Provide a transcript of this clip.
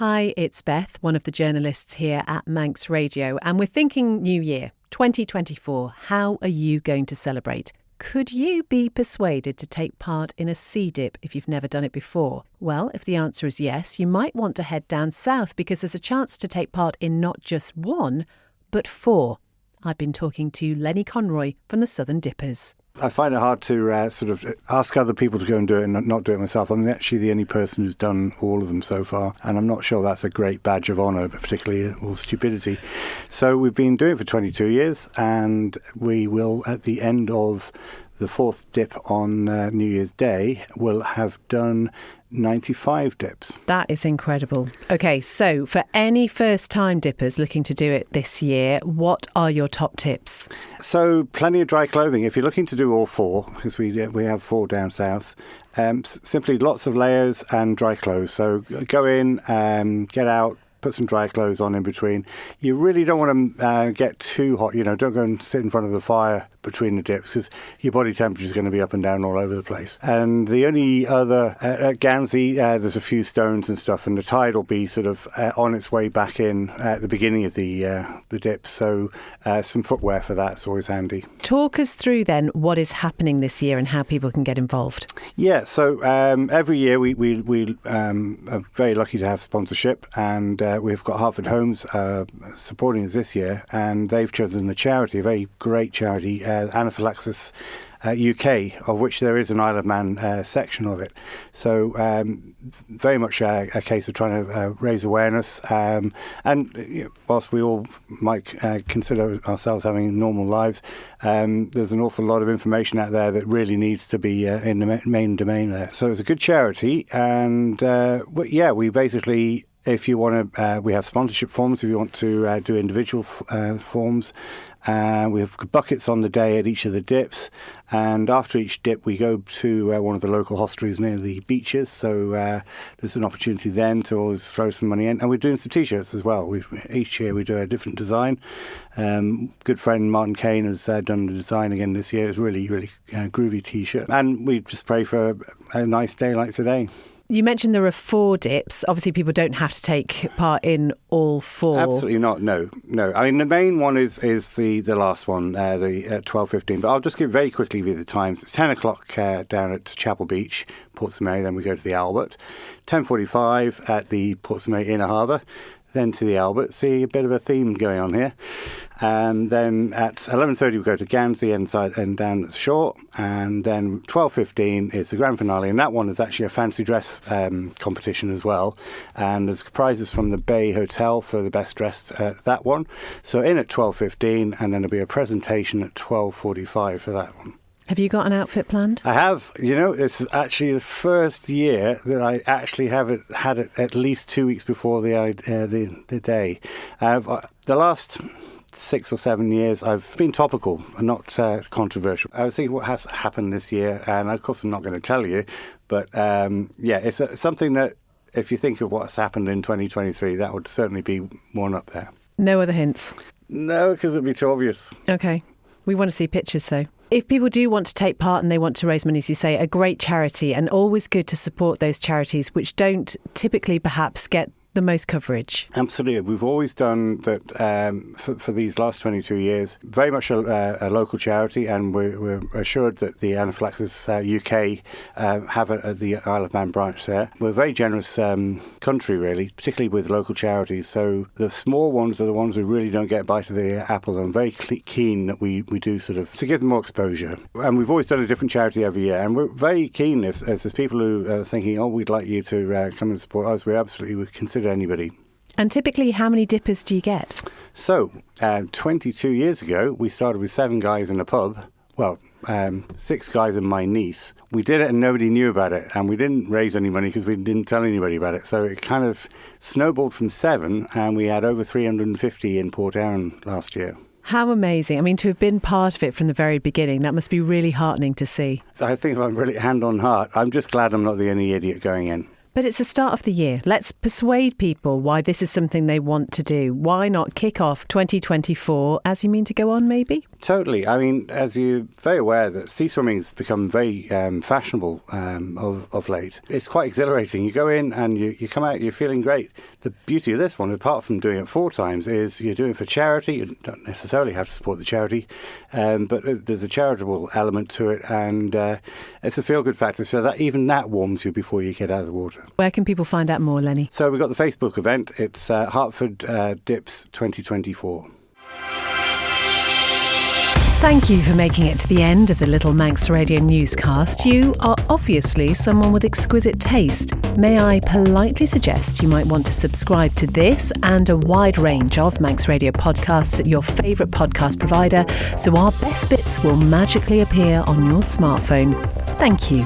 Hi, it's Beth, one of the journalists here at Manx Radio, and we're thinking New Year, 2024. How are you going to celebrate? Could you be persuaded to take part in a sea dip if you've never done it before? Well, if the answer is yes, you might want to head down south because there's a chance to take part in not just one, but four. I've been talking to Lenny Conroy from the Southern Dippers. I find it hard to sort of ask other people to go and do it and not do it myself. I'm actually the only person who's done all of them so far, and I'm not sure that's a great badge of honour, particularly all stupidity. So we've been doing it for 22 years, and we will, at the end of the fourth dip on New Year's Day, will have done 95 dips. That is incredible. Okay, so for any first-time dippers looking to do it this year, what are your top tips? So plenty of dry clothing. If you're looking to do all four, because we have four down south, simply lots of layers and dry clothes. So go in, get out, put some dry clothes on in between. You really don't want to get too hot. Don't go and sit in front of the fire between the dips because your body temperature is going to be up and down all over the place. And the only other, at Gansey, there's a few stones and stuff, and the tide will be sort of on its way back in at the beginning of the dip. So some footwear for that's always handy. Talk us through then what is happening this year and how people can get involved. Yeah, so every year we are very lucky to have sponsorship, and we've got Hartford Homes supporting us this year, and they've chosen a charity, a very great charity, Anaphylaxis UK, of which there is an Isle of Man section of it. So very much a case of trying to raise awareness. And whilst we all might consider ourselves having normal lives, there's an awful lot of information out there that really needs to be in the main domain there. So it's a good charity. And we basically, if you want to, we have sponsorship forms if you want to do individual forms. We have buckets on the day at each of the dips, and after each dip we go to one of the local hostelries near the beaches, so there's an opportunity then to always throw some money in. And we're doing some t-shirts as well. Each year we do a different design. Good friend Martin Kane has done the design again this year. It's really, really groovy t-shirt, and we just pray for a nice day like today. You mentioned there are four dips. Obviously, people don't have to take part in all four. Absolutely not. No. I mean, the main one is the last one, the 12:15. But I'll just give very quickly the times. It's 10 o'clock down at Chapel Beach, Portsmouth. Then we go to the Albert. 10:45 at the Portsmouth Inner Harbour. Then to the Albert. See a bit of a theme going on here. And then at 11:30 we go to Gansey inside and down at the shore. And then 12:15 is the grand finale. And that one is actually a fancy dress competition as well. And there's prizes from the Bay Hotel for the best dressed at that one. So in at 12:15, and then there'll be a presentation at 12:45 for that one. Have you got an outfit planned? I have. It's actually the first year that I actually had it at least 2 weeks before the day. The last 6 or 7 years I've been topical and not controversial. I was thinking what has happened this year, and of course I'm not going to tell you, but it's something that if you think of what's happened in 2023, that would certainly be one up there. No other hints? No, because it'd be too obvious. Okay. We want to see pictures though. If people do want to take part and they want to raise money, as you say, a great charity, and always good to support those charities which don't typically perhaps get the most coverage. Absolutely. We've always done that for these last 22 years. Very much a local charity, and we're assured that the Anaphylaxis UK have the Isle of Man branch there. We're a very generous country, really, particularly with local charities. So the small ones are the ones who really don't get a bite of the apple. I'm very keen that we do sort of to give them more exposure. And we've always done a different charity every year. And we're very keen if there's people who are thinking, we'd like you to come and support us, we absolutely would consider anybody. And typically, how many dippers do you get? So, 22 years ago, we started with 7 guys in a pub. Well, 6 guys and my niece. We did it and nobody knew about it. And we didn't raise any money because we didn't tell anybody about it. So it kind of snowballed from 7, and we had over 350 in Port Erin last year. How amazing. I mean, to have been part of it from the very beginning, that must be really heartening to see. I think if I'm really hand on heart, I'm just glad I'm not the only idiot going in. But it's the start of the year. Let's persuade people why this is something they want to do. Why not kick off 2024 as you mean to go on, maybe? Totally. I mean, as you're very aware, that sea swimming's become very fashionable of late. It's quite exhilarating. You go in and you come out, you're feeling great. The beauty of this one, apart from doing it 4 times, is you're doing it for charity. You don't necessarily have to support the charity, but there's a charitable element to it, and it's a feel-good factor, so that even that warms you before you get out of the water. Where can people find out more, Lenny? So we've got the Facebook event. It's Hartford Dips 2024. Thank you for making it to the end of the Little Manx Radio newscast. You are obviously someone with exquisite taste. May I politely suggest you might want to subscribe to this and a wide range of Manx Radio podcasts at your favourite podcast provider, so our best bits will magically appear on your smartphone. Thank you.